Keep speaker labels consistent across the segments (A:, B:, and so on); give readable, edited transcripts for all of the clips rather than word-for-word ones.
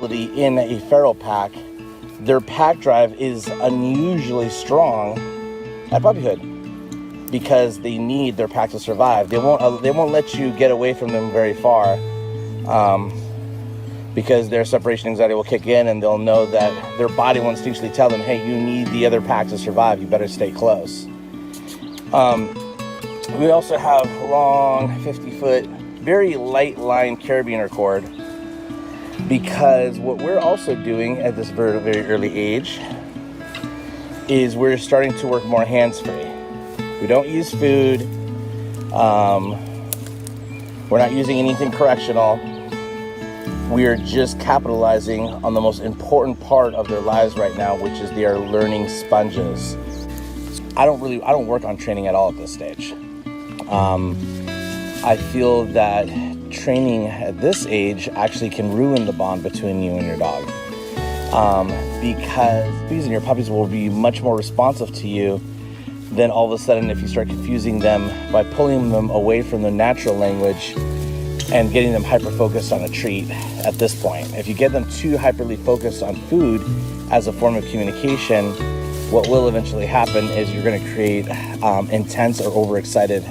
A: ability in a feral pack, their pack drive is unusually strong at puppyhood because they need their pack to survive. They won't let you get away from them very far because their separation anxiety will kick in, and they'll know that their body will instinctually tell them, hey, you need the other pack to survive. You better stay close. We also have long 50-foot, very light line carabiner cord, because what we're also doing at this very, very early age is we're starting to work more hands-free. We don't use food. We're not using anything correctional. We are just capitalizing on the most important part of their lives right now, which is they are learning sponges. I don't work on training at all at this stage. I feel that training at this age actually can ruin the bond between you and your dog. Because puppies and your puppies will be much more responsive to you than all of a sudden if you start confusing them by pulling them away from their natural language and getting them hyper-focused on a treat at this point. If you get them too hyperly focused on food as a form of communication, what will eventually happen is you're gonna create intense or overexcited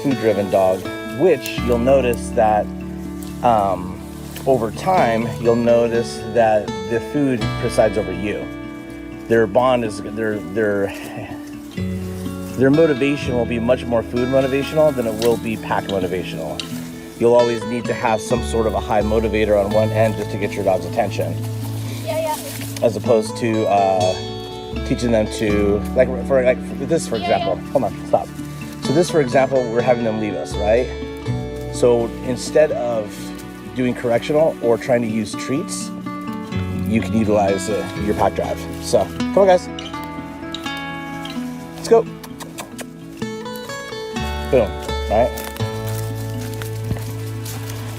A: food-driven dog, which you'll notice that over time, you'll notice that the food presides over you. Their bond is, their motivation will be much more food motivational than it will be pack motivational. You'll always need to have some sort of a high motivator on one end just to get your dog's attention. As opposed to teaching them to, like this, for example. Hold on, stop. So this, for example, we're having them leave us, right? So instead of doing correctional or trying to use treats, you can utilize your pack drive. So, come on, guys. Let's go. Boom, right?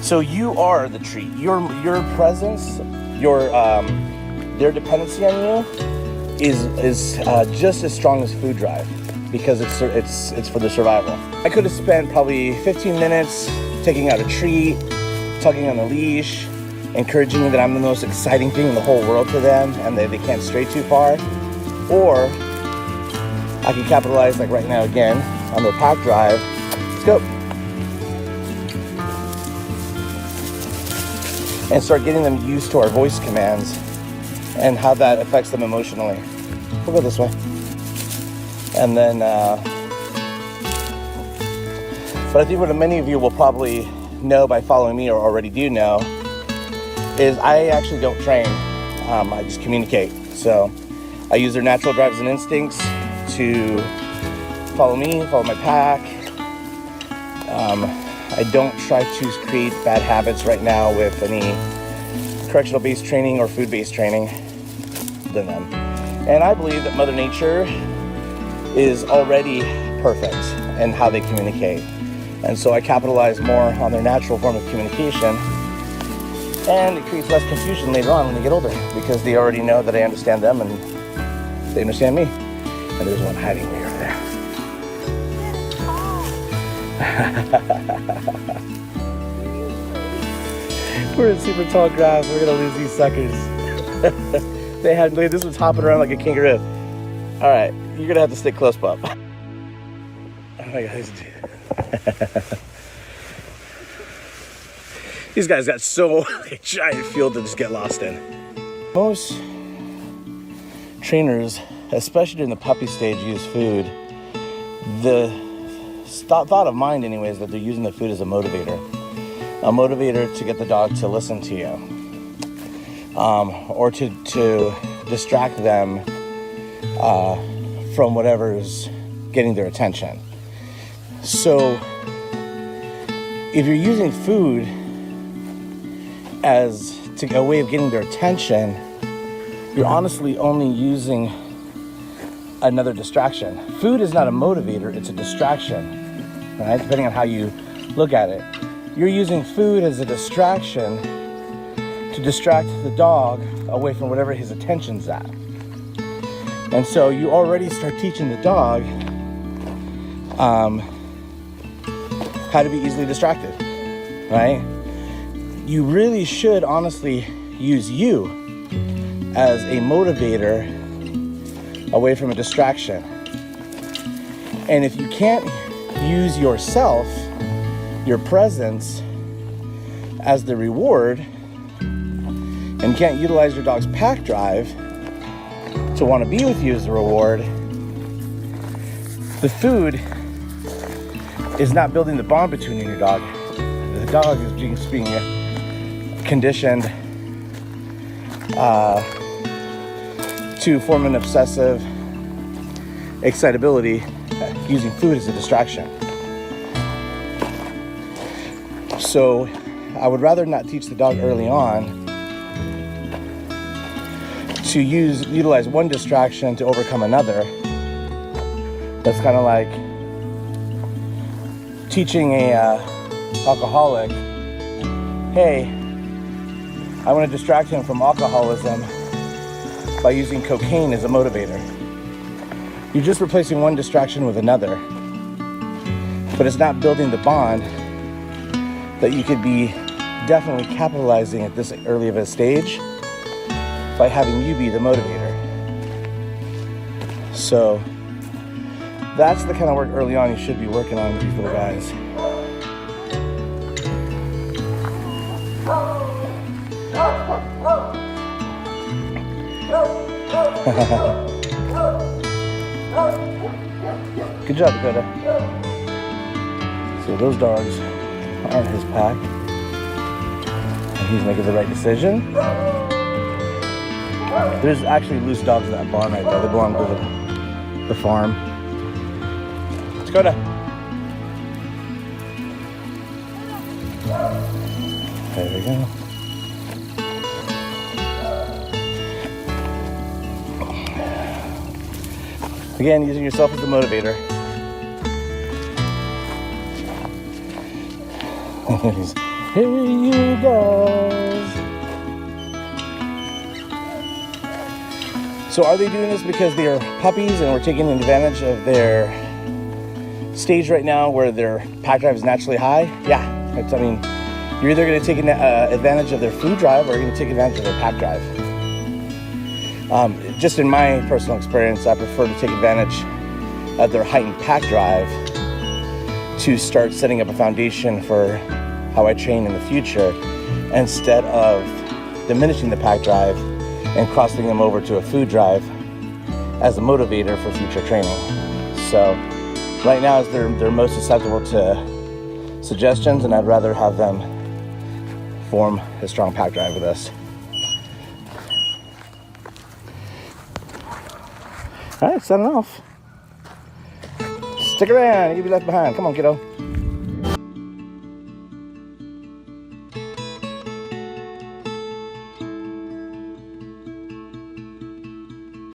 A: So you are the treat. Your presence, their dependency on you is just as strong as food drive, because it's for their survival. I could have spent probably 15 minutes taking out a treat, tugging on the leash, encouraging that I'm the most exciting thing in the whole world to them and they can't stray too far. Or I can capitalize, like right now again, on their pack drive. Let's go. And start getting them used to our voice commands and how that affects them emotionally. We'll go this way. And then, but I think what many of you will probably know by following me, or already do know, is I actually don't train. I just communicate. So I use their natural drives and instincts to follow me, follow my pack. I don't try to create bad habits right now with any correctional-based training or food-based training than them. And I believe that Mother Nature is already perfect in how they communicate. And so I capitalize more on their natural form of communication, and it creates less confusion later on when they get older, because they already know that I understand them and they understand me. And there's one hiding way over there. We're in super tall grass. We're gonna lose these suckers. They had, look, this one's hopping around like a kangaroo. All right, you're gonna have to stick close, pup. Oh my God, these guys got so a giant field to just get lost in. Most trainers, especially during the puppy stage, use food. The thought of mine, anyway, is that they're using the food as a motivator to get the dog to listen to you, or to distract them from whatever's getting their attention. So if you're using food as a way of getting their attention, you're honestly only using another distraction. Food is not a motivator, it's a distraction, right? Depending on how you look at it. You're using food as a distraction to distract the dog away from whatever his attention's at. And so you already start teaching the dog how to be easily distracted, right? You really should honestly use you as a motivator away from a distraction. And if you can't use yourself, your presence, as the reward, and can't utilize your dog's pack drive to want to be with you as the reward, the food is not building the bond between you and your dog. The dog is just being conditioned to form an obsessive excitability using food as a distraction. So I would rather not teach the dog early on to utilize one distraction to overcome another. That's kind of like teaching a alcoholic, hey, I want to distract him from alcoholism by using cocaine as a motivator. You're just replacing one distraction with another, but it's not building the bond that you could be definitely capitalizing at this early of a stage by having you be the motivator. So that's the kind of work early on you should be working on with these little guys. Good job, Dakota. So those dogs aren't his pack, and he's making the right decision. There's actually loose dogs in that barn right there. They belong to the farm. Dakota. There we go. Again, using yourself as the motivator. Here you guys. So are they doing this because they are puppies and we're taking advantage of their stage right now where their pack drive is naturally high? Yeah. I mean, you're either going to take advantage of their food drive or you're going to take advantage of their pack drive. Just in my personal experience, I prefer to take advantage of their heightened pack drive to start setting up a foundation for how I train in the future, instead of diminishing the pack drive and crossing them over to a food drive as a motivator for future training. So right now is they're most susceptible to suggestions, and I'd rather have them form a strong pack drive with us. All right, signing off. Stick around, you'll be left behind. Come on, kiddo.